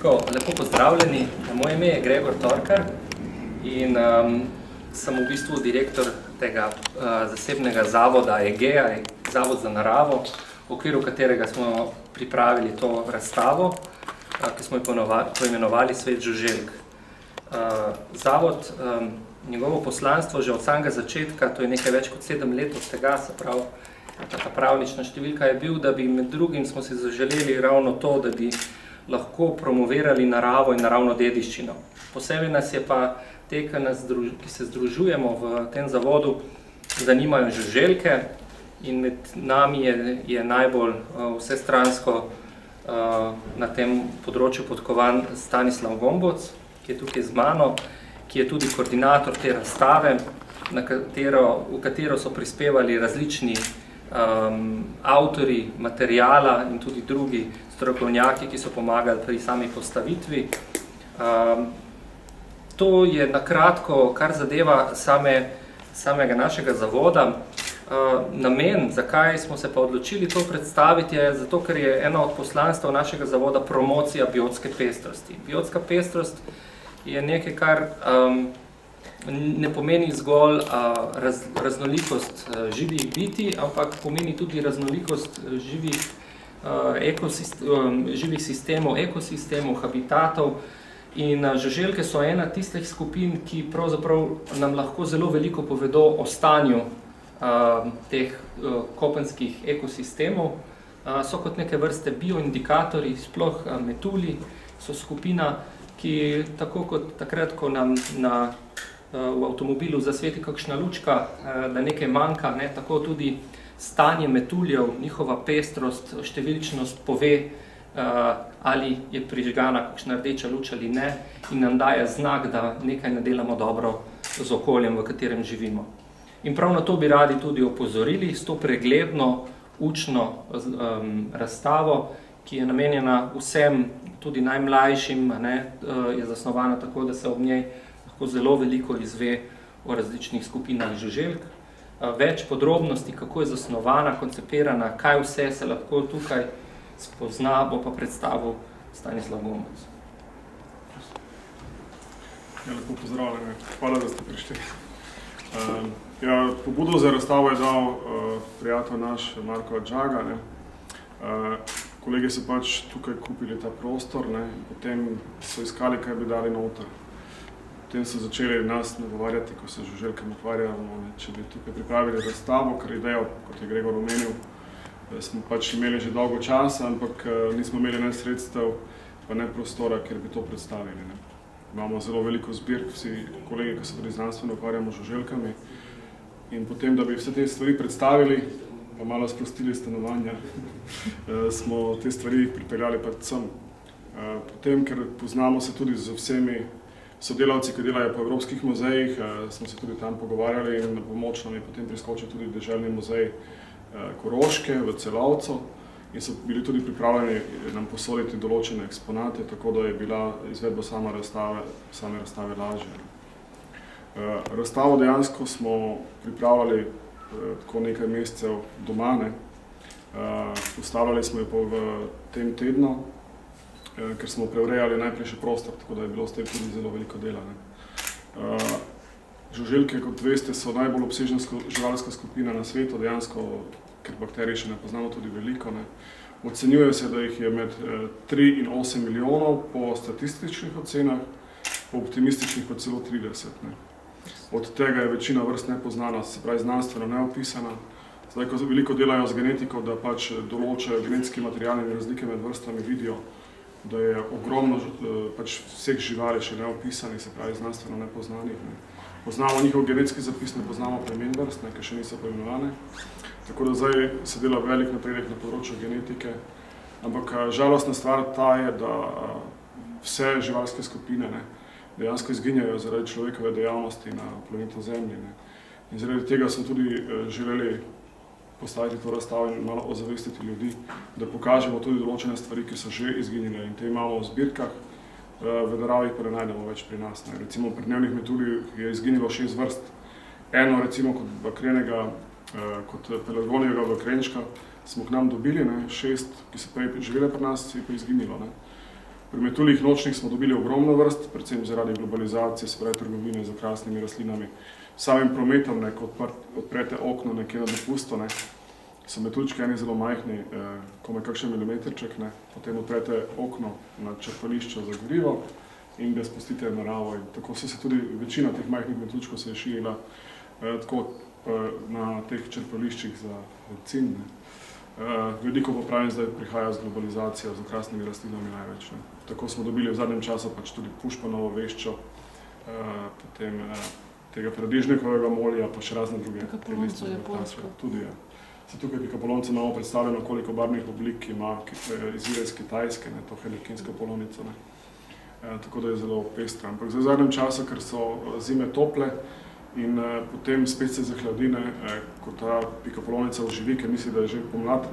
Lepo pozdravljeni. Moje ime je Gregor Torkar in sem v bistvu direktor tega zasebnega zavoda EGEA, Zavod za naravo, v okviru katerega smo pripravili to razstavo, ki smo jo poimenovali Svet žuželk. Zavod, njegovo poslanstvo že od samega začetka, to je nekaj več kot 7 let od tega, se pravi, ta pravlična številka je bil, da bi med drugim smo si zaželeli ravno to, da bi lahko promovirali naravo in naravno dediščino. Posebej nas je pa te, ki se združujemo v tem zavodu, zanimajo žuželke in med nami je najbolj vsestransko na tem področju podkovan Stanislav Gomboc, ki je tukaj z mano, ki je tudi koordinator te razstave, v katero so prispevali različni avtori materijala in tudi drugi strokovnjaki, ki so pomagali pri sami postavitvi. To je na kratko, kar zadeva samega našega zavoda. Namen, zakaj smo se pa odločili to predstaviti, je zato, ker je eno od poslanstv našega zavoda promocija biotske pestrosti. Biotska pestrost je nekaj, kar ne pomeni zgolj raznolikost živih bitij, ampak pomeni tudi raznolikost živih sistemov, ekosistemov, habitatov. In žuželke so ena tistih skupin, ki pravzaprav nam lahko zelo veliko povedo o stanju teh kopenskih ekosistemov. So kot neke vrste bioindikatorji, sploh metulji so skupina, ki tako kot takrat, ko nam v avtomobilu zasveti kakšna lučka, da nekaj manjka, tako tudi stanje metuljev, njihova pestrost, številčnost pove, ali je prižgana kakšna rdeča luč ali ne, in nam daje znak, da nekaj ne delamo dobro z okoljem, v katerem živimo. In prav na to bi radi tudi opozorili s to pregledno, učno razstavo, ki je namenjena vsem, tudi najmlajšim, je zasnovana tako, da se ob njej lahko zelo veliko izve o različnih skupinah žuželk. Več podrobnosti, kako je zasnovana, koncipirana, kaj vse se lahko tukaj spozna, bo pa predstavil Stanislav Gomboc. Lepo pozdravljeni. Hvala, da ste prišli. Pobudo za razstavo je dal prijatelj naš Marko Adžaga. Kolegi so pač tukaj kupili ta prostor, potem so iskali, kaj bi dali noter. Potem so začeli nas nagovarjati, ko se žuželkami ukvarjamo, če bi tukaj pripravili razstavo, ker idejo, kot je Gregor omenil, smo pač imeli že dolgo časa, ampak nismo imeli ne sredstev, pa ne prostora, kjer bi to predstavili. Imamo zelo veliko zbirk, vsi kolegi, ki se tudi znanstveno ukvarjamo z žuželkami. In potem, da bi vse te stvari predstavili, pa malo sprostili stanovanja, smo te stvari pripeljali pa sem. Potem, ker poznamo se tudi z vsemi sodelavci, ki delajo po evropskih muzejih, smo se tudi tam pogovarjali in na pomoč nam je potem priskočil tudi deželni muzej Koroške v Celovcu in so bili tudi pripravljeni nam posoditi določene eksponate, tako da je bila izvedba same razstave lažja. Razstavo dejansko smo pripravljali tako nekaj mesecev doma. Postavljali smo jo v tem tednu, ker smo preurejali najprej še prostor, tako da je bilo s tem tudi zelo veliko dela. Žuželke, kot veste, so najbolj obsežna živalska skupina na svetu, dejansko, ker bakterij še ne poznamo tudi veliko. Ocenjuje se, da jih je med 3 in 8 milijonov po statističnih ocenah, po optimističnih pa celo 30. Od tega je večina vrst nepoznana, se pravi znanstveno neopisana. Zdaj, ko veliko delajo z genetiko, da pač določajo genetski material in razlike med vrstami, vidijo, da je ogromno pač vseh živali še neopisanih, se pravi znanstveno nepoznanih. Poznamo njihov genetski zapis, ne poznamo plemen vrst, ki še niso poimenovane. Tako da zdaj se dela velik napredek na področju genetike, ampak žalostna stvar ta je, da vse živalske skupine dejansko izginjajo zaradi človekove dejavnosti na planetu Zemlji. In zaradi tega smo tudi želeli postaviti to razstavo in malo ozavestiti ljudi, da pokažemo tudi določene stvari, ki so že izginile in te imamo v zbirkah, v naravi pa ne najdemo več pri nas. Recimo pri dnevnih metuljih je izginilo 6 vrst. Eno recimo kot bakrenega, kot pelargonijega bakrenčka smo k nam dobili, 6, ki so prej živele pri nas, je pa izginilo. Pri metuljih nočnih smo dobili ogromno vrst, predvsem zaradi globalizacije, se pravi trgovine z okrasnimi rastlinami. Samim prometom, ko odprete okno nekje na dopustu, so metuljčki eni zelo majhni, komaj kakšen milimetrček, potem odprete okno na črpališče za gorivo in ga spustite v naravo. In tako so se tudi večina teh majhnih metuljčkov se je širila tako na teh črpališčih za bencin. Veliko pa pravim, zdaj prihaja z globalizacijo, z okrasnimi rastlinami največ. Tako smo dobili v zadnjem času pač tudi pušpanovo veščo, potem tega paradižnikovega molja, pa še razne druge. Pikapolonco japonsko. Tudi, ja. Se tukaj pikapolonco imamo predstavljeno, koliko barvnih oblik ima, izvira iz Kitajske, to helikinsko polonico. Tako da je zelo pestro. Ampak v zadnjem času, ker so zime tople in potem spet se zahladi, ko ta pikapolonica oživi, ker misli, da je že pomlad,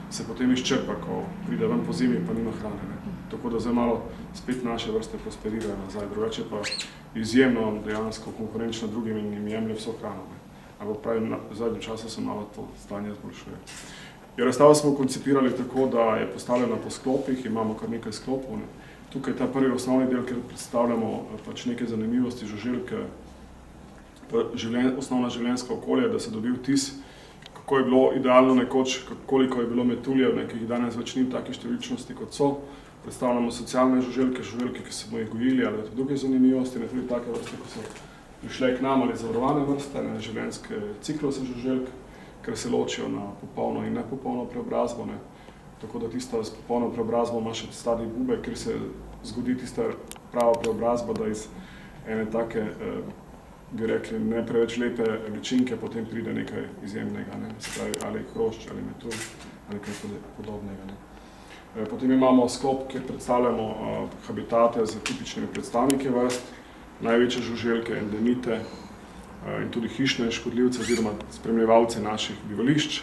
se potem izčrpa, ko pride ven po zimi, pa nima hrane. Tako da zdaj malo spet naše vrste prosperirajo nazaj, drugače pa izjemno dejansko konkurenčno drugim in jim jemlje vso hrano. Ampak pravim, v zadnjem času se malo to stanje zboljšuje. Razstavo smo koncipirali tako, da je postavljena po sklopih, imamo kar nekaj sklopov. Tukaj je ta prvi osnovni del, kjer predstavljamo pač neke zanimivosti žuželke, osnovna življenjska okolja, da se dobi vtis, kako je bilo idealno nekoč, koliko je bilo metuljev, ki jih danes več ni v taki številčnosti kot so. Predstavljamo socialne žuželke, ki smo jih gojili, ali tudi druge zanimivosti, tudi take vrste, ko so prišle k nam ali zavarovane vrste, življenjske cikluse žuželk, ker se ločijo na popolno in nepopolno preobrazbo. Tako da tista s popolno preobrazbo ima še stadij bube, kjer se zgodi tista prava preobrazba, da iz ene take, bi rekli, ne preveč lepe ličinke potem pride nekaj izjemnega, se pravi ali hrošč, ali metulj, ali kaj podobnega. Potem imamo sklop, kjer predstavljamo habitate z tipičnimi predstavniki vrst, največje žuželke, endemite in tudi hišne škodljivce oziroma spremljevalce naših bivališč.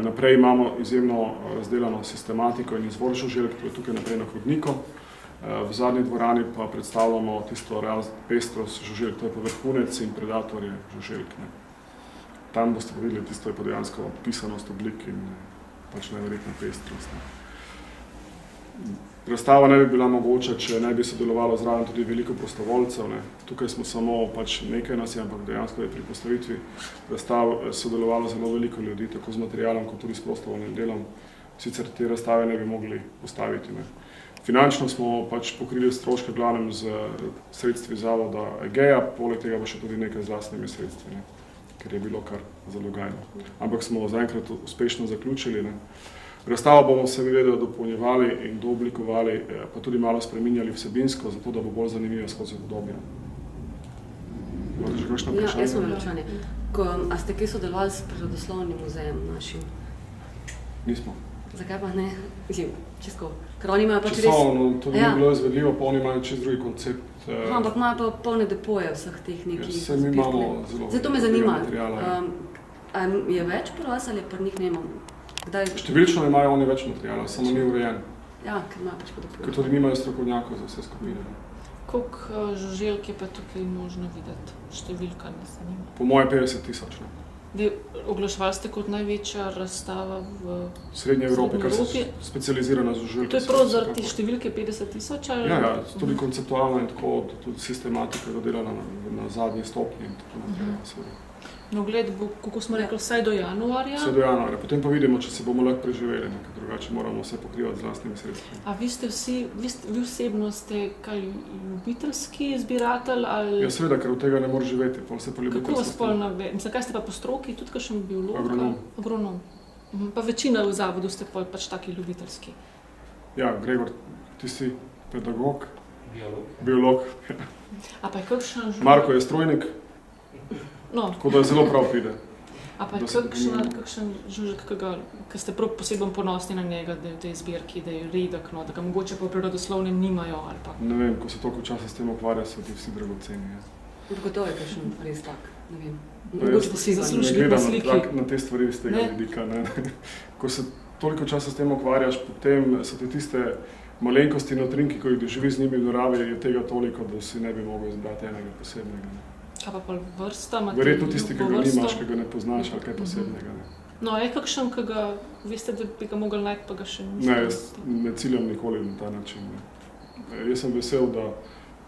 Naprej imamo izjemno razdelano sistematiko in izvor žuželk, to je tukaj naprej na hodniku. V zadnji dvorani pa predstavljamo tisto pestrost žuželk, to je pa vrhunec in predatorje žuželk. Tam boste pa videli, tisto je pa dejansko pisanost oblik in pač neverjetna pestrost. Razstava ne bi bila mogoča, če ne bi sodelovalo zraven tudi veliko prostovoljcev. Tukaj smo samo pač nekaj nas je, ampak dejansko je pri postavitvi razstav sodelovalo zelo veliko ljudi, tako z materialom kot tudi s prostovoljnim delom. Sicer te razstave ne bi mogli postaviti. Finančno smo pač pokrili stroške glavnem z sredstvi zavoda Egeja, poleg tega pa še tudi nekaj z lastnimi sredstvi, ker je bilo kar zalogajno. Ampak smo zaenkrat uspešno zaključili. Razstavo bomo seveda dopolnjevali in dooblikovali, pa tudi malo spreminjali vsebinsko, zato da bo bolj zanimivo skozi obdobje. Imate že kakšno vprašanje? Ja, jaz imam vprašanje. A ste kaj sodelovali s prirodoslovnim muzejem našim? Nismo. Zakaj pa ne? Čisto. Ker oni imajo pač res... Časovno, to ni bilo izvedljivo, pa oni imajo čist drugi koncept. Ampak imajo pa polne depoje vseh teh nekih zbirk. Vse mi imamo zelo zato me zanima, materijala. je več pri vas ali pri njih nemamo? Številčno imajo oni več materijala, samo ni urejen. Ja, ker imajo pač podepoje. Ker tudi nimajo strokovnjakov za vse skupine. Koliko žuželk je pa tukaj možno videti? Številka me zanima. Po moje 50 000. Oglaševali ste kot največja razstava v Srednji Evropi, kar se specializirana za žuželke. To je prav zaradi številke 50 000? Ja, tudi konceptualno in tako, tudi sistematika je dodelana na zadnji stopnji in tako naprej. No, gled bo, kako smo rekli, vsaj do januarja. Vsaj do januarja, potem pa vidimo, če se bomo lahko preživeli, ker drugače moramo vse pokrivati z lastnimi sredstvi. A vi ste vi osebno ste kaj ljubiteljski zbiratelj ali... Ja, seveda, ker od tega ne more živeti, pa vse po ljubiteljstvu. Kako vas pol navedem? Zakaj ste pa po stroki, tudi kakšen biolog? Agronom. Pa večina v zavodu ste pač taki ljubiteljski. Ja, Gregor, ti si pedagog? Biolog. A pa je kakšen žuželk? Marko je strojnik. No. Tako da zelo prav pride. A pa je kakšen žuželk, ki ste prav posebno ponosni na njega, da je v tej zbirki, da je redek, da ga mogoče pa prirodoslovnem nimajo ali pa... Ne vem, ko se toliko časa s tem ukvarja, so ti vsi dragoceni. Gotovo je kakšen res tak, ne vem. Mogoče pa si zaslužili po sliki. Ne gledam na te stvari iz tega vidika. Ko se toliko časa s tem ukvarjaš, potem so ti tiste malenkosti in utrinki, ko jih doživi z njimi v naravi, je tega toliko, da si ne bi mogel izbrati enega posebnega. Kaj pa pol vrsta? Verjetno tisti, ki ga nimaš, ki ga ne poznaš, ali kaj posebnega. No, je kakšen, ki veste, da bi ga mogli najti, pa ga še niste? Ne, jaz ne ciljam nikoli na ta način. Jaz sem vesel, da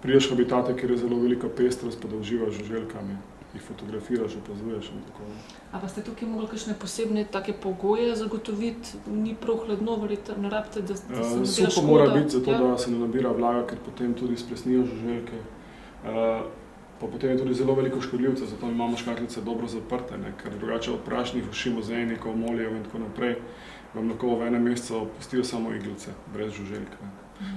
prideš v habitate, kjer je zelo velika pestrost, pa da uživaš z žuželkami, jih fotografiraš, opazuješ in tako. A pa ste tukaj mogli kakšne posebne take pogoje zagotoviti? Ni prav hladno, verjetno ne rabite, da se nabira škoda? Suho mora biti zato, da se ne nabira vlaga, ker potem tudi splesnijo žuželke. Pa potem je tudi zelo veliko škodljivcev, zato imamo škatlice dobro zaprte, ne? Ker drugače od prašnih uši, mozejnikov, moljev in tako naprej vam lahko v enem mesecu pustijo samo iglice, brez žuželk.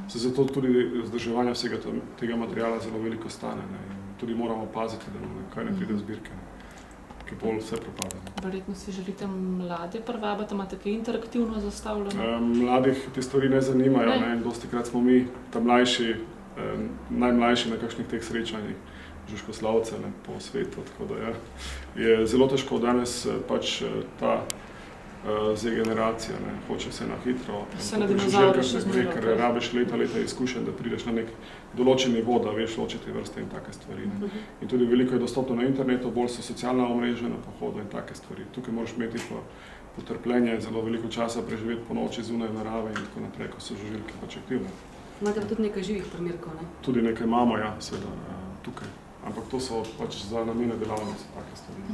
Zato tudi vzdrževanje vsega tega materiala zelo veliko stane, ne? In tudi moramo paziti, da kaj ne pride v zbirke, ki bolj vse propade. Verjetno si želite mlade privabiti, imate kaj interaktivno zastavljeno? Mladih te stvari ne zanimajo, ne? In dostikrat smo mi ta mlajši, najmlajši na kakšnih teh srečanjih, žužkoslavce po svetu, tako da je zelo težko danes pač ta Z-generacija, hoče vse na hitro. Se na dinozavre še zmeraj. Ker rabiš leta izkušenj, da prideš na nek določen nivo, da veš ločiti vrste in take stvari. In tudi veliko je dostopno na internetu, bolj so socialna omrežja na pohodu in take stvari. Tukaj moraš imeti potrpljenje, zelo veliko časa preživeti po noči zunaj narave in tako naprej, ko so žuželke pač aktivne. Imate pa tudi nekaj živih primerkov, ne? Tudi nekaj imamo, ja, seveda, tukaj. Ampak to so pač za namene delavnice, take stvari.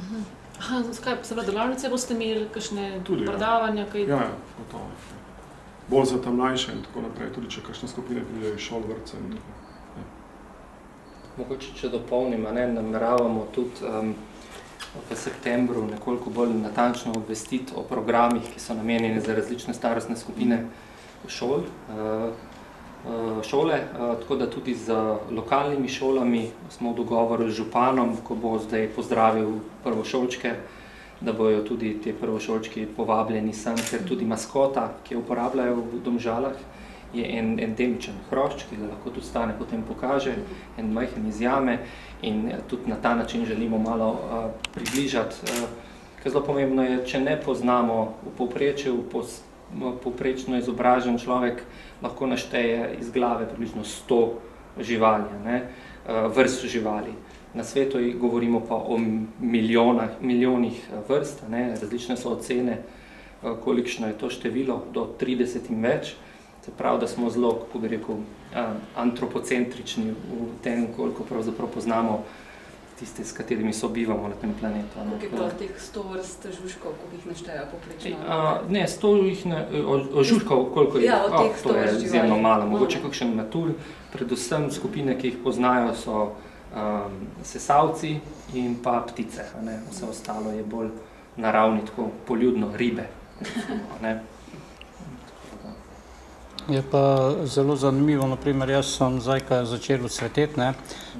Aha, skaj, seveda delavnice boste imeli, kakšne predavanja, kaj? Ja, gotovo. Bolj za ta mlajše in tako naprej, tudi če kakšne skupine pridejo iz šol, vrtce in tako. Ja. Mogoče, če dopolnim, nameravamo tudi v septembru nekoliko bolj natančno obvestiti o programih, ki so namenjeni za različne starostne skupine šole, tako da tudi z lokalnimi šolami smo v dogovoru z županom, ko bo zdaj pozdravil prvošolčke, da bojo tudi ti prvošolčki povabljeni sem, ker tudi maskota, ki jo uporabljajo v Domžalah, je en endemičen hrošč, ki ga lahko tudi Stane potem pokaže, en majhen iz jame in tudi na ta način želimo malo približati. Ker zelo pomembno je, če ne poznamo v povprečju, povprečno izobražen človek lahko našteje iz glave približno 100 živali, vrst živali. Na svetu govorimo pa o milijonih vrst, različne so ocene, kolikšno je to število, do 30 in več. Se pravi, da smo zelo, kako bi rekel, antropocentrični v tem, koliko pravzaprav poznamo tiste, s katerimi sobivamo na tem planetu. Koliko je pa teh 100 vrst žužkov, koliko jih našteja poprečno? Ne, 100 jih ne, žužkov, koliko je, to je izjemno malo, mogoče kakšen metulj, predvsem skupine, ki jih poznajo, so sesalci in pa ptice, vse ostalo je bolj naravni, tako poljudno, ribe. Je pa zelo zanimivo, naprimer, jaz sem zdaj, ko je začelo cveteti,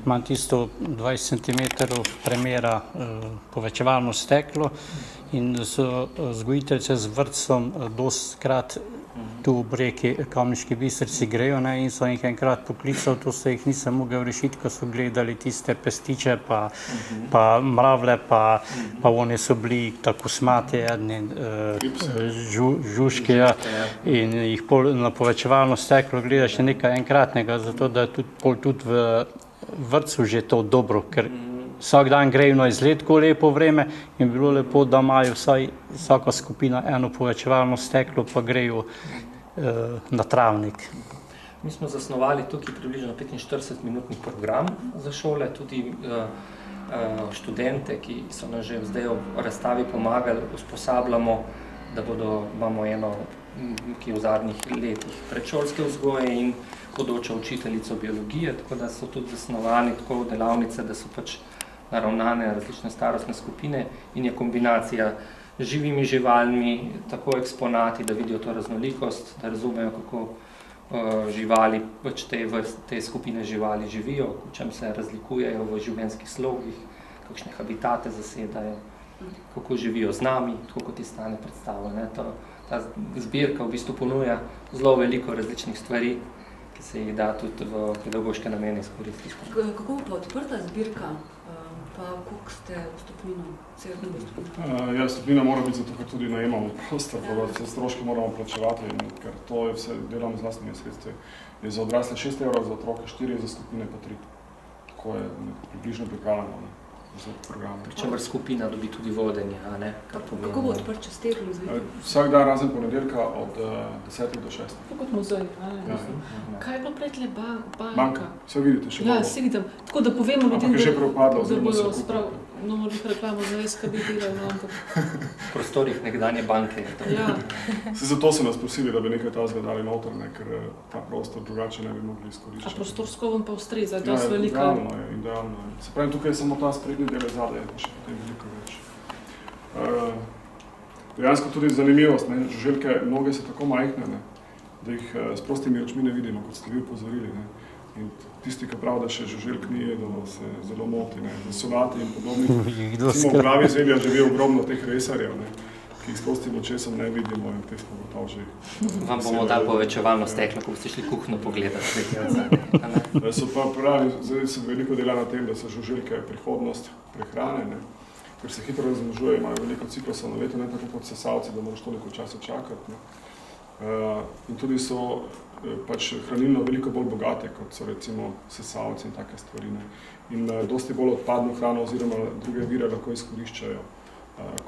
imam tisto 20 cm premera povečevalno steklo in so vzgojiteljice z vrtcem dostikrat tu ob reki Kamniški Bistrici grejo in so jih enkrat poklicali, to se jih nisem mogel rešiti, ko so gledali tiste pestiče, pa mravlje, pa oni so bili tako smati, žužke in jih na povečevalno steklo gledaš nekaj enkratnega, zato da je tudi v vrtcu že to dobro, ker vsak dan grejo na izlet, ko lepo vreme in bilo lepo, da imajo vsaka skupina eno povečevalno steklo, pa grejo na travnik. Mi smo zasnovali tukaj približno 45-minutni program za šole, tudi študente, ki so nam že zdaj v razstavi pomagali, usposabljamo, da imamo eno, ki je v zadnjih letih predšolske vzgoje in bodoča učiteljica biologije, tako da so tudi zasnovani tako delavnice, da so pač naravnane različne starostne skupine in je kombinacija z živimi živalmi, tako eksponati, da vidijo to raznolikost, da razumejo, kako živali, pač te skupine živali živijo, v čem se razlikujejo v življenjskih slogih, kakšne habitate zasedajo, kako živijo z nami, tako kot je Stane predstavljeno. Ta zbirka v bistvu ponuja zelo veliko različnih stvari, ki se jih da tudi v pedagoške namene izkoristiti. Kako bo pa odprta zbirka, pa koliko ste vstopnino? Ja, vstopnina mora biti zato, ker tudi najemamo prostor, da stroške moramo plačevati, ker to je vse delamo z lastnimi sredstvi. Je za odrasle 6 €, za otroke 4 €, za skupine pa 3. Tako je približno pripravljeno. z programom. Pričemer skupina dobi tudi vodenje, a ne? Kar pomeni, Kako bo odprt čez teden zvečer? Vsak dan razen ponedeljka od 10 do 6. Tako kot muzej. Ja. Kaj je bilo prej tle banka? Banka, vse vidite še Ja, dobro. si vidim. Tako da povemo ljudem, Ampak je že propadlo, da oziroma se bodo kupilo. sprav, no morali reklamo za SKB delali, ampak v prostorih nekdanje banke. ja. Zato so nas prosili, da bi nekaj tazga dali noter, ne, ker ta prostor drugače ne bi mogli A izkoriščati. prostorsko vam pa ustreza, Ja, dosti velika. idealno je. Se pravi, tukaj je samo ta sprednji del zadaj, pa še potem veliko več. Dejansko tudi zanimivost, ne, žuželke, mnoge so tako majhne, ne, da jih s prostimi očmi ne vidimo, kot ste vi upozorili. Ne. In tisti, ki pravi, da še žuželk ni jedel, se zelo moti, ne, za solati in podobnih. Recimo v glavi zelja živi ogromno teh resarjev, ne, ki jih s prostim očesom ne vidimo in te smo gotovo že. Vam bomo dali povečevalno steklo, ko boste šli kuhno pogledati. So pa pravi, zdaj se veliko dela na tem, da so žuželke prihodnost prehrane, ne, ker se hitro razmnožujejo, imajo veliko ciklusov na leto, ne tako kot sesalci, da moraš toliko časa čakati. Ne. In tudi so pač hranilno veliko bolj bogate, kot so recimo sesalci in take stvari. Ne. In dosti bolj odpadno hrano oziroma druge vire lahko izkoriščajo,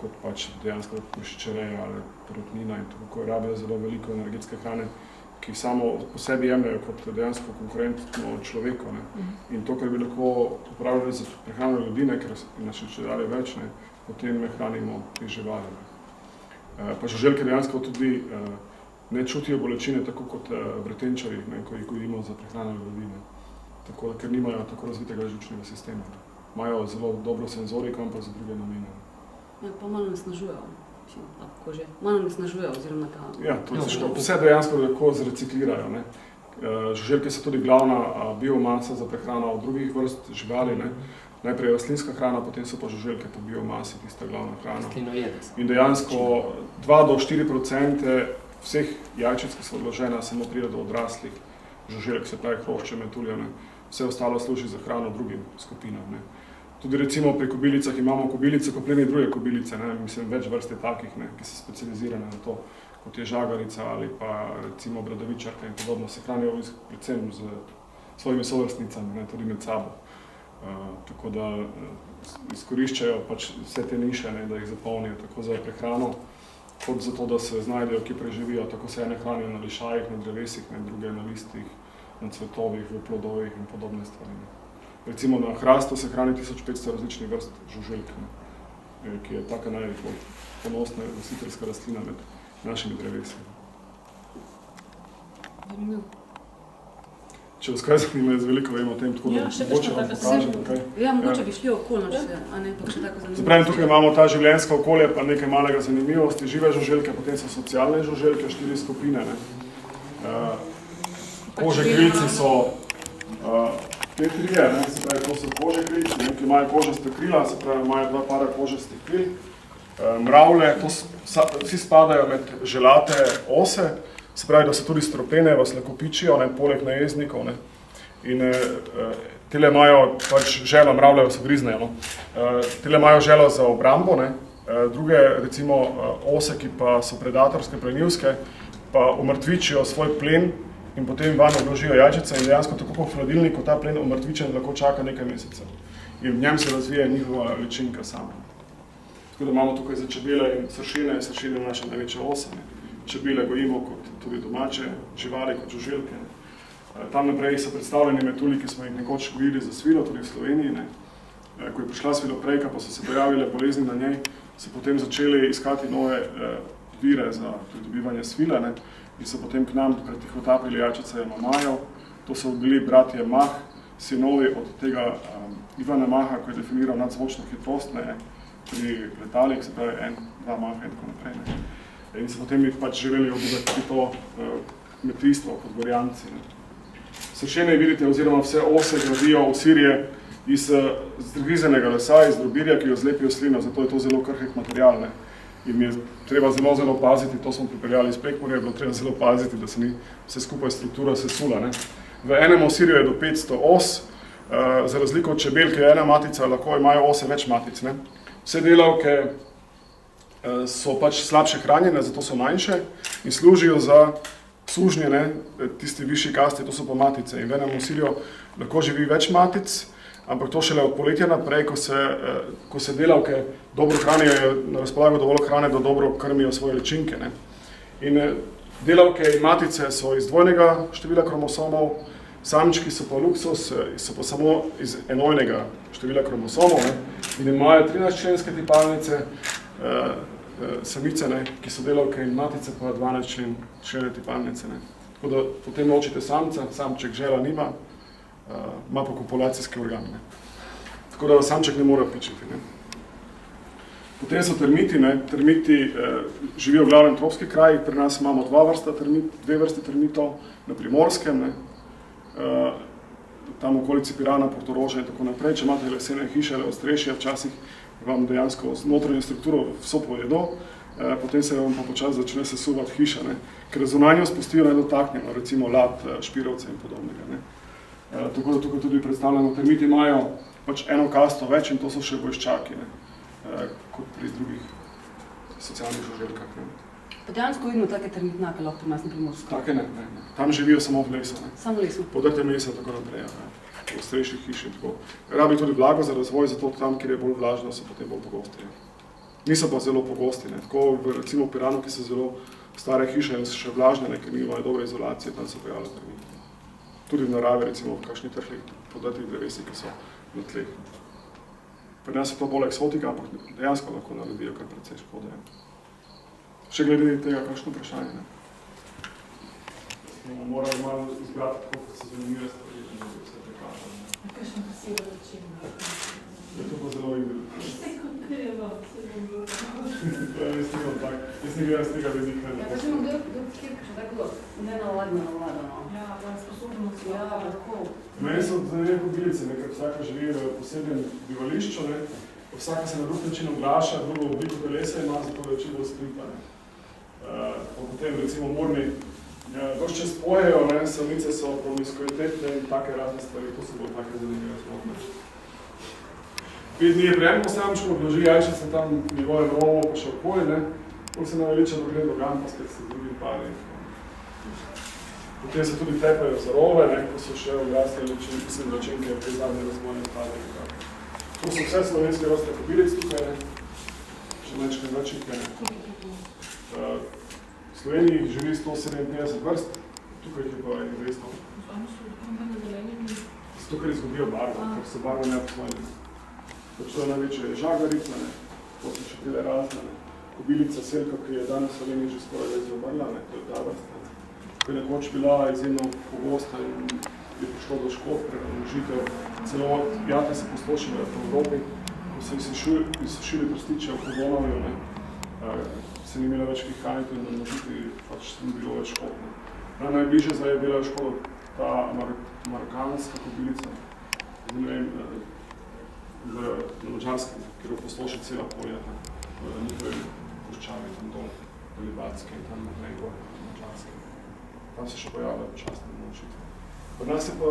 kot pač dejansko mišičereja ali perutnina in tako, rabijo zelo veliko energetske hrane, ki samo po sebi jemljajo kot dejansko konkurentno človeku. Ne. In to, kar bi lahko uporabljali za prehrano ljudi, ne, ker nas še dalje več, ne, potem hranimo te živali. Pa žuželke dejansko tudi ne čutijo bolečine tako kot vretenčarji, ne, ko jih gojimo za prehrano ljudi, ne. Tako, ker nimajo tako razvitega živčnega sistema. Ne. Imajo zelo dobro senzoriko, ampak za druge namene. Ja, pa malo nasnažujejo. Kako že? Malo nasnažujejo oziroma ta... Ja, to vse dejansko lahko zreciklirajo. Ne. Žuželke so tudi glavna biomasa za prehrano drugih vrst živali. Ne. Najprej rastlinska hrana, potem so pa žuželke po biomasi tista glavna hrana. In dejansko 2 do 4% vseh jajčic, ki so odložena, samo pride do odraslih žuželk, se pravi hrošče, metulje, ne. Vse ostalo služi za hrano drugim skupinam. Ne. Tudi recimo pri kobilicah imamo kobilice, ko pleni druge kobilice, ne. Mislim, več vrste takih, ne, ki so specializirane na to, kot je žagarica ali pa recimo bradavičarka in podobno, se hranijo predvsem z svojimi sovrstnicami, ne, tudi med sabo. Tako da izkoriščajo pač vse te niše, ne, da jih zapolnijo tako za prehrano, kot za to, da se znajdejo, ki preživijo. Tako se ene hranijo na lišajih, na drevesih, ne, druge na listih, na cvetovih, v plodovih in podobne stvari. Ne. Recimo na hrastu se hrani 1500 različnih vrst žuželk, ne, ki je taka najbolj ponosna gostiteljska rastlina med našimi drevesi. Zanimivo. Če vas kaj zanima, jaz veliko vem o tem, tako da mogoče vam pokažem kaj. Ja, mogoče bi šli okoli naše, a ne, pa še tako zanimivo. Se pravi, tukaj imamo ta življenjska okolje, pa nekaj malega zanimivosti. Žive žuželke, potem so socialne žuželke, 4 skupine. Ne. Kožekrilci so te trije, ne. Se pravi, to so kožekrilci, ne, ki imajo kožaste krila, se pravi, imajo 2 para kožastih kril. Mravlje, vsi spadajo med želate ose, se pravi, da so tudi stropene, vas nakopičijo, ne, poleg najezdnikov. Ne. In tele imajo pač želo, mravlje se griznejo. No. Tele imajo želo za obrambo, ne. Druge recimo ose, ki pa so predatorske, plenilske, pa umrtvičijo svoj plen in potem vanj odložijo jajčice in dejansko tako kot v hladilniku ta plen umrtvičen lahko čaka nekaj mesecev. In v njem se razvije njihova ličinka sama. Tako da imamo tukaj za čebele in sršine, sršine naše največje ose. Ne. Čebele gojimo kot tudi domače živali, kot žuželke. Tam naprej so predstavljeni metulji, ki smo jih nekoč gojili za svilo, tudi v Sloveniji. Ne. Ko je prišla sviloprejka, pa so se pojavile bolezni na njej, so potem začeli iskati nove vire za pridobivanje svila, ne. In so potem k nam prihotapili jajčice mamajev. To so bili bratje Mah, sinovi od tega Ivana Maha, ko je definiral nadzvočno hitrost, ne, pri letalih, se pravi 1, 2 Maha in tako naprej. Ne. In so potem pač želeli obogatiti to kmetijstvo kot gorjanci. Ne. Sršene vidite, oziroma vse ose gradijo osirje iz zgrizenega lesa, iz drobirja, ki jo zlepijo slino, zato je to zelo krhek material. Ne. In mi je treba zelo paziti, to smo pripeljali iz Prekmurja, je bilo treba zelo paziti, da se ni vse skupaj struktura sesula. Ne. V enem osirju je do 500 os, za razliko od čebel, ki je ena matica, lahko imajo ose več matic. Ne. Vse delavke so pač slabše hranjene, zato so manjše in služijo za sužnje, ne, tisti višji kasti, to so pa matice. In v enem osirju lahko živi več matic, ampak to šele od poletja naprej, ko se delavke dobro hranijo, na razpolago dovolj hrane, da dobro krmijo svoje ličinke. Ne. In delavke in matice so iz dvojnega števila kromosomov, samčki so pa luksus, so pa samo iz enojnega števila kromosomov, ne, in imajo 13-členske tipalnice, samice, ne, ki so delavke in matice pa 12-člene tipalnice. Ne. Tako da potem ločite samca, samček žela nima, ima pa kopulacijski organ. Ne. Tako da samček ne mora pičiti. Ne. Potem so termiti. Ne. Termiti živijo v glavnem tropskih krajih, pri nas imamo dve vrste termitov na Primorskem, ne. Tam v okolici Pirana, Portoroža in tako naprej. Če imate lesene hiše ali ostrešje, včasih vam dejansko notranjo strukturo vso pojedo, potem se vam pa počasi začne sesuvati hiša, ne. Ker zunanjo spustijo nedotaknjeno, recimo lat, špirovce in podobnega. Ne. Tako da tukaj tudi predstavljamo, termiti imajo pač eno kasto več in to so še vojščaki, ne, kot pri drugih socialnih žuželkah. Ne. Pa dejansko vidimo take termitnake lahko pri nas na Primorskem. Take ne. Tam živijo samo v lesu. Ne. Samo v lesu. Podrte mesa tako naprej, v starejših hiš in tako. Rabi tudi vlago za razvoj, zato tam, kjer je bolj vlažno, so potem bolj pogosti. Niso pa zelo pogosti. Ne. Tako recimo v Piranu, ki so zelo stare hiše in so še vlažne, ker nimajo dobre izolacije, tam so pojavljali termiti. Tudi v naravi, recimo v kakšnih trhlih podrtih drevesih, ki so na tleh. Pri nas je to bolj eksotika, ampak dejansko lahko naredijo kar precej škode. Še glede tega, kakšno vprašanje, ne? Moram malo izbrati, kako se zanimive stvari, da bi vse prekažali. Kakšno posebno način? Je to pa zelo individualno. Vse konkrevo, vse zanimivo. Jaz ne gledam z tega vidika. Ja, pa že imam kjer še tako nenavadno. Ja, pa sposobnost. Ja, tako. Meni so zanimive kobilice, ker vsaka živi v posebnem bivališču, ne? Vsaka se na drug način oglaša, drugo obliko telesa ima, zato da je čim bolj skrita. Pa potem recimo morni dosti čas pojejo, ne, samice so promiskuitetne in take razne stvari, to so bolj take zanimive zgodbe. 5 dni je prejemno samčko, odloži jajčice tam njegovem rovo, pa še okoli, ne, potem se naveliča dogled organ, pa spet se drugim pari. Potem se tudi tepajo za rove, ne, ko so še odrasli ličinke, pri zadnje razvojne stade. To so vse slovenske vrste kobilic tukaj, ne, še nečkaj večjih, ne. V Sloveniji živi 157 vrst, tukaj je pa 200. Zato, ker izgubijo barvo, ker so barvo neobstojne. To je največje žagarica, ne, to so še tele razne, ne. Kobilica, selka, ki je danes v Sloveniji že skoraj izumrla, ne, to je ta vrsta. Ko je nekoč bila izjemno pogosta in je prišlo do škod, premnožitev, celo jate se postošile po Evropi, ko so izsušili prstiče v pogonovju, ne. Se ni imela več prihraniti in namnožiti, pač ni bilo več škod. Najbližje zdaj je bila škoda ta marokkanska kobilica, zdaj ne vem, na Mačarskem, kjer postoši cela polja, v njihovi puščavi, tam dol, v Libatske in tam naprej gor, na Mačarskem. Tam se še pojavljajo občasne namnožitve. Pri nas se pa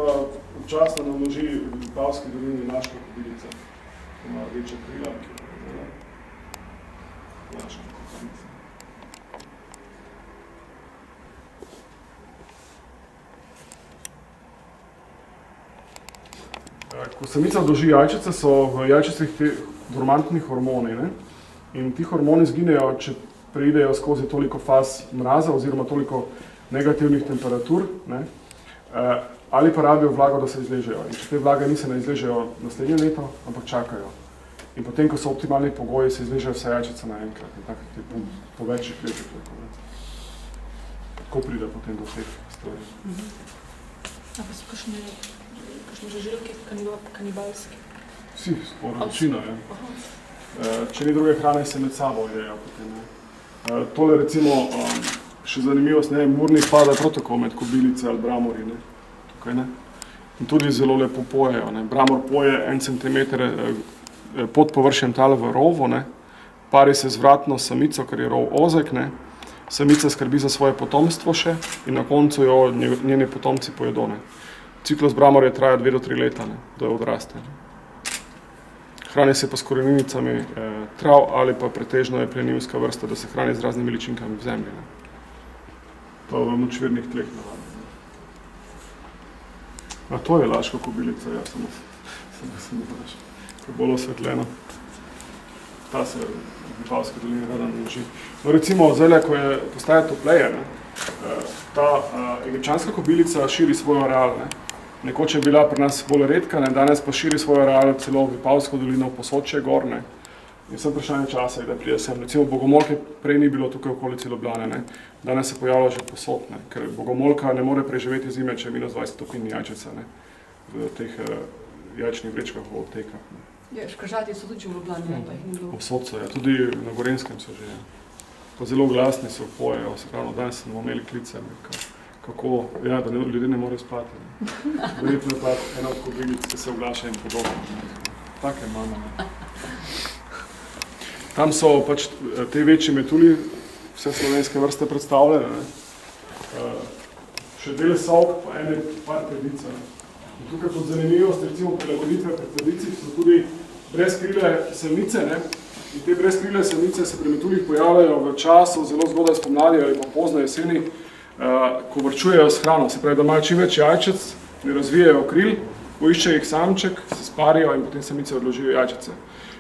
občasno namnoži v Vipavski dolini naška kobilica, ki ima večja krila, ki je zelo naška kobilica. Ko samica odloži jajčice, so v jajčicah te dormantni hormoni, ne? In ti hormoni zginejo, če preidejo skozi toliko faz mraza oziroma toliko negativnih temperatur, ne? Ali pa rabijo vlago, da se izležejo. In če te vlage se ne izležejo naslednje leto, ampak čakajo. In potem, ko so optimalni pogoji, se izležejo vse jajčice naenkrat. In tako po večjih letih. Tako pride potem do vseh stvari. A pa so kakšne žuželke kanibalske? Vsi, sporočina, ja. Če ni druge hrane, se med sabo jejo potem. Tole recimo, še zanimivost, ne, murnik pada prav tako med kobilice ali bramori, ne. Tukaj, ne. In tudi zelo lepo pojejo, ne. Bramor poje 1 centimeter pod površjem tal v rovo, ne. Pari se zvratno samico, ker je rov ozek, ne. Samica skrbi za svoje potomstvo še in na koncu jo njeni potomci pojedo, ne. Ciklus bramorja traja 2 do 3 leta, ne, da jo odraste. Hrani se pa s korenicami trav ali pa pretežno je plenilska vrsta, da se hrani z raznimi ličinkami v zemlji. Ne. Pa v močvirnih tleh navadno. A to je laška kobilica, ja, samo ko je bolj osvetljeno. Ta se v Vipavski dolini rada množi. No recimo, zdaj, ko je postaje topleje, ta egipčanska kobilica širi svoj areal. Nekoč je bila pri nas bolj redka, danes pa širi svoj areal celo v Vipavsko dolino, v Posočje gor. In vse vprašanje časa je, da pride sem. Recimo bogomolke prej ni bilo tukaj v okolici Ljubljane, danes se pojavlja že posod, ker bogomolka ne more preživeti zime, če je minus 20 stopinj jajčica v teh jajčnih vrečkah v odtekah. Škržati so tudi v Ljubljani, pa jih ni bilo. Posod so, tudi na Gorenskem so že. Pa zelo glasni so, pojejo, se ravno danes smo imeli klice, kako, da ljudje ne morejo spati. Verjetno je pa ena od kobilic, ki se oglaša in podobno. Take imamo. Tam so pač te večji metulji, vse slovenske vrste predstavljene. Še dele savk, pa ene par predice. In tukaj pod zanimivost, recimo prilagoditve pred tradicij, so tudi brezkrile selnice. In te brezkrile selnice se pri metuljih pojavljajo v času zelo zgodaj spomladi ali pa pozno jeseni, ko vrčujejo s hrano. Se pravi, da imajo čim več jajčec, ne razvijajo kril, poiščejo jih samček, se sparijo in potem samice odložijo jajčice.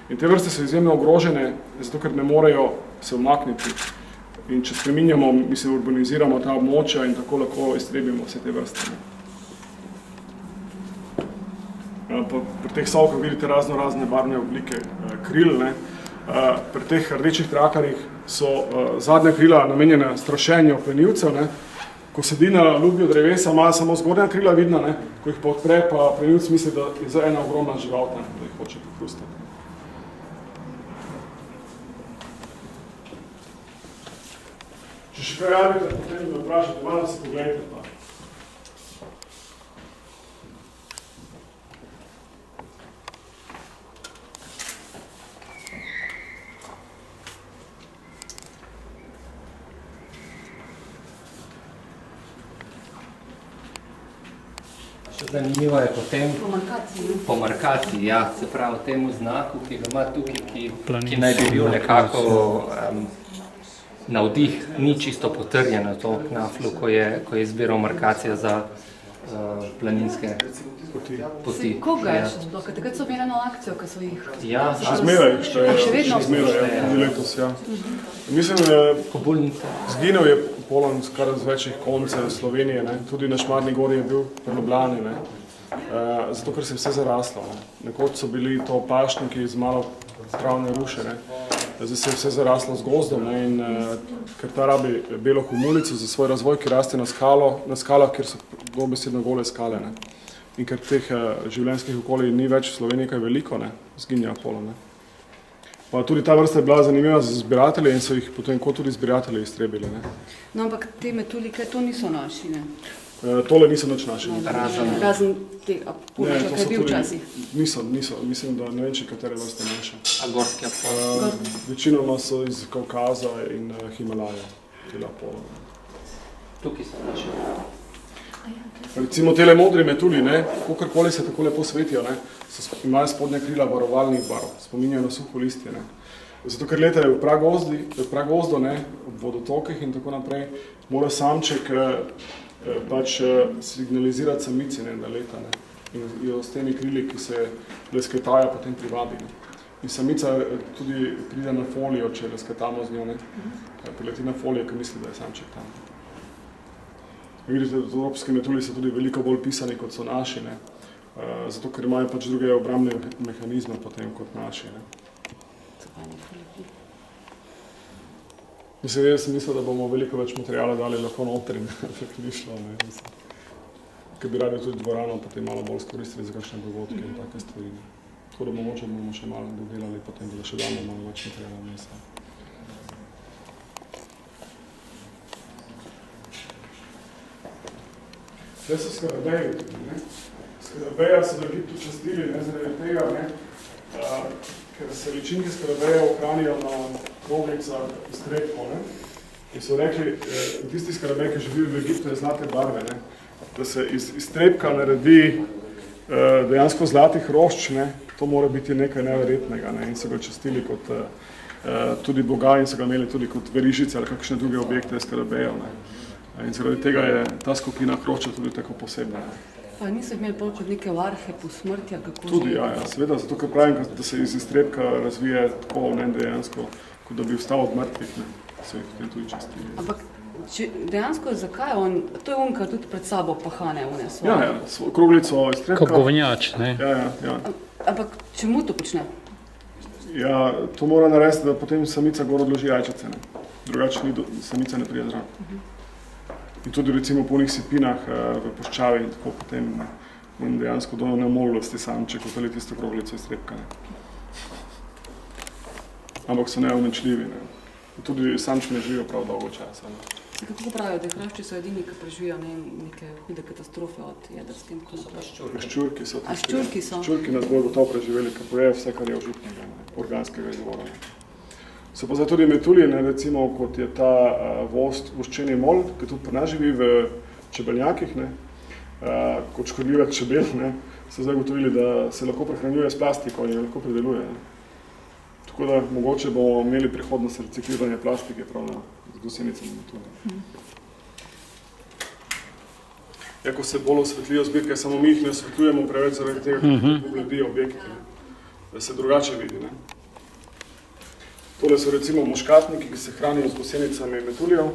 In te vrste so izjemno ogrožene, zato ker ne morejo se umakniti. In če spreminjamo, mislim, urbaniziramo ta območja in tako lahko iztrebimo vse te vrste. Pri teh savkah vidite razne barvne oblike kril. Pri teh rdečih trakarjih so zadnja krila namenjena strašenju plenilcev. Ko sedi na lubju drevesa, ima samo zgornja krila vidna, ko jih pa odpre, pa plenilc misli, da je za ena ogromna žival tam, da jih hoče pohrustati. Če še kaj javite, potem me vprašate, malo se pogledajte pa. Še zanimivo je potem Pomarkaciji, ja, se pravi temu znaku, ki ga ima tukaj, ki naj bi bil nekako navdih, ni čisto potrjeno to knaflu, ko je izbiral markacija za planinske poti. Koga je še bilo? Takrat so imeli eno akcijo, ko so jih... Ja, še zmeraj, še tudi letos, ja. Mislim, zginil je polon kar z večjih koncev Slovenije, tudi na Šmarni gori je bil pri Ljubljani, zato ker se je vse zaraslo. Nekoč so bili to pašniki z malo travne ruše, zdaj se je vse zaraslo z gozdom in ker ta rabi belo humulico za svoj razvoj, ki raste na skalah, kjer so dobesedno gole skale. In ker teh življenjskih okolij ni več v Sloveniji kaj veliko, zginja polon. Pa tudi ta vrsta je bila zanimiva za zbiratelje in so jih potem kot tudi zbiratelji iztrebili. No, ampak te metulike to niso naši, Tole niso nič naši. Razen tega pulača, kaj je bil včasih? Niso, mislim, da ne vem, če katere vrste naše. A gorski apol? Večinoma so iz Kaukaza in Himalaja, tela apola. Tukaj so naše. Recimo tele modri metulji, kakorkoli se tako lepo svetijo, imajo spodnja krila varovalnih barv, spominjajo na suho listje. Zato, ker letajo v pragozdu, v vodotokih in tako naprej, mora samček pač signalizirati samici, da leta. In jo s temi krili, ki se lesketajo, potem privabi. In samica tudi pride na folijo, če lesketamo z njo, prileti na folijo, ki misli, da je samček tam. Vidite, da evropski metulji so tudi veliko bolj pisani, kot so naši, zato, ker imajo pač druge obrambne mehanizme potem kot naši. Mislim, jaz sem mislil, da bomo veliko več materijala dali lahko noter in tako ni šlo, ker bi radi tudi dvorano potem malo bolj skoristili za kakšne dogodke in take stvari. Tako da mogoče bomo še malo dodelali potem, da še damo malo več materijala mesta. Zdaj so skarabeji tudi, Skarabeja so v Egiptu častili, zaradi tega, ker se ličinke skarabejev hranijo na kroglicah iztrebkov, in so rekli, tisti skarabej, ki živi v Egiptu, je zlate barve, da se iz iztrebka naredi dejansko zlatih hrošč, to mora biti nekaj neverjetnega, in so ga častili kot tudi boga in so ga imeli tudi kot verižice ali kakšne druge objekte skarabejev. In zaradi tega je ta skupina hrošča tudi tako posebna. Pa niso imeli prav kot neke varhe posmrtja, kako Tudi, že? ja, seveda, zato ker pravim, da se iz iztrebka razvije tako, ne, dejansko, kot da bi vstal od mrtvih, ne, se jih potem tudi časti. Ampak dejansko zakaj on, to je onka tudi pred sabo pahane one svoje. Ja, kroglico iztrebka. Kot govnjač, ne? Ja. Ampak čemu to počne? Ja, to mora narediti, da potem samica gor odloži jajčice, ne. Drugače samica ne pride zraven. In tudi recimo po onih sipinah v puščavi, tako potem in dejansko do nemolosti samček utali tisto kroglico iztrebka, ne. Ampak so neuničljivi, ne. In tudi samčki ne živijo prav dolgo časa, ne. Kako pravijo, da hrašči so edini, ki preživijo neke hude katastrofe od jedrskim konoplja? Ščurki so A ščurki so? Ščurki nas bojo gotovo preživeli, ker pojejo vse, kar je užitnega, ne, organskega izvora. So pa zdaj tudi metulji, ne, recimo, kot je ta voščeni mol, ki tudi pri nas živi v čebelnjakih, ne, kot škodljivec čebel, ne, so zdaj gotovili, da se lahko prehranjuje s plastiko in jo lahko predeluje. Ne. Tako da mogoče bomo imeli prihodnost recikliranja plastike prav z gosenicami metulji. Ja, ko se bolj osvetlijo zbirke, samo mi jih ne osvetljujemo preveč zaradi tega, ker pobledijo objekti, da se drugače vidi. Ne. Tole so recimo moškatniki, ki se hranijo z gosenicami metuljev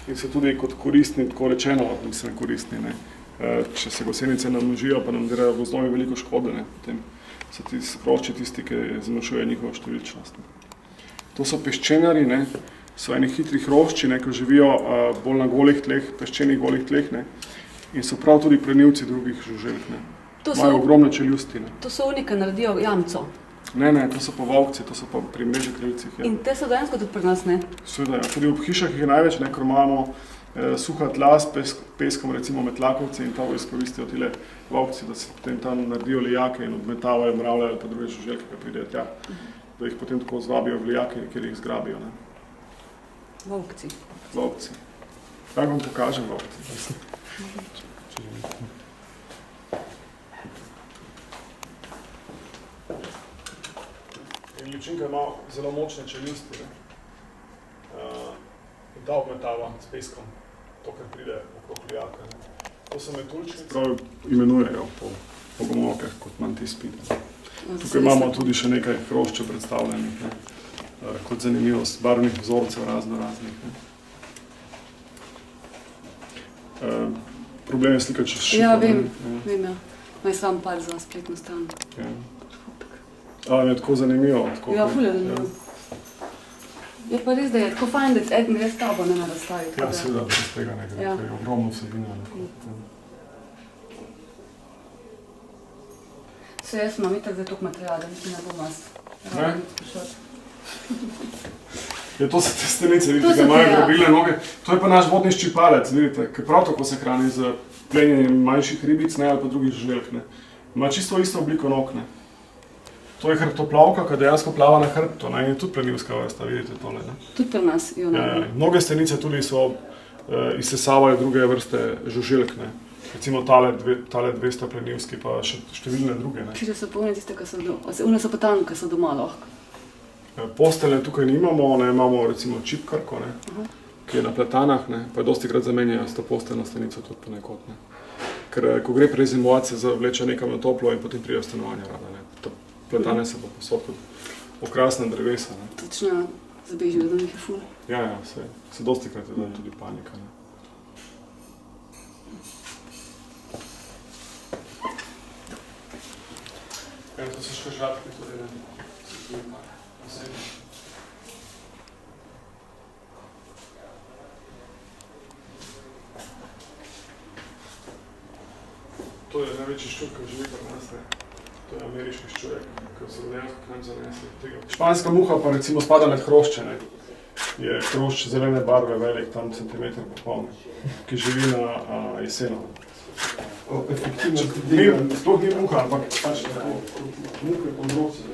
in so tudi kot koristni, tako rečeno, mislim koristni. Ne. Če se gosenice namnožijo, pa nam delajo gozdovi veliko škode, ne. Potem so ti hrošči tisti, ki zmanjšujejo njihovo številčnost. Ne. To so peščenari, ne. So eni hitri hrošči, ne, ki živijo bolj na golih tleh, peščenih golih tleh, ne. In so prav tudi plenilci drugih žuželk. Ne. Imajo ogromne čeljusti. Ne. To so oni, ki naredijo jamco. Ne, to so pa volkci, to so pa pri mreži krilcih. Ja. In te so dejansko tudi pri nas, ne? Seveda, ja. Tudi v hišah jih je največ, ne, ker imamo suha tla s peskom, recimo metlakovce in to izkoristijo tile volkci, da se potem tam naredijo lijake in odmetavajo, mravljajo pa druge žuželke, ki pridejo tja, da jih potem tako zvabijo v lijake, kjer jih zgrabijo. Ne. Volkci. Volkci. Kaj vam pokažem volkci? In ličinka ima zelo močne čeljusti, in ta obmetava s peskom, to, kar pride okrog lijaka. Ne. To so metuljčnice. Prav imenujejo po gomovkah kot mantispide. Tukaj imamo tudi še nekaj hroščev predstavljenih, ne, kot zanimivost barvnih vzorcev raznih. Ne. Problem je slikati čez šiko. Ja, vem, ja. Naj sam par za spletno stran. Ja. Je tako zanimivo. Tako, ja, ful je zanimivo. Je pa res, da je tako fajn, da eden res tabo ne razstavi. Ja, seveda, brez tega ne gre, ker je ogromno vsebina. Se jaz imam itak zdaj toliko materijala, da mislim, ne bom vas. Ne? Ja, to so te stenice, vidite, ki imajo grobilne noge. To je pa naš vodni ščipalec, vidite, ki prav tako se hrani z plenjenjem manjših ribic, ne, ali pa drugih žuželk, ne. Ima čisto isto obliko nog, ne. To je hrbtoplavka, ki dejansko plava na hrbtu, ne, in je tudi plenilska vrsta, vidite tole, ne. Tudi pri nas, jo ne. Ja, mnoge stenice tudi so izsesavale druge vrste žuželk, ne. Recimo tale 200 plenilski, pa še številne druge, ne. Čiže so polne tiste, one so pa tam, ki so doma lahko. Postelne tukaj nimamo, ne, imamo recimo čipkarko, ne, ki je na pletanah, ne, pa dostikrat zamenjajo s to postelno stenico tudi ponekod, ne. Ker ko gre prezimovat, se zavleče nekam na toplo in potem pride v stanovanje rada, ne. Pletane se pa posod kot okrasna drevesa, ne. Točno zabežijo, da njih je ful. Ja, se dostikrat je dan tudi panika, ne. To so škržatke tudi, ne. To je največji ščurk, ki živi pri nas, ne. To je ameriški ščurek, ki so dejansko k nam zanesli. Španska muha pa recimo spada med hrošče, ne. Je hrošč zelene barve, velik, tam centimeter popoln, ki živi na jeseno. Efektivno. Sploh ni muha, ampak pač tako muhe področje.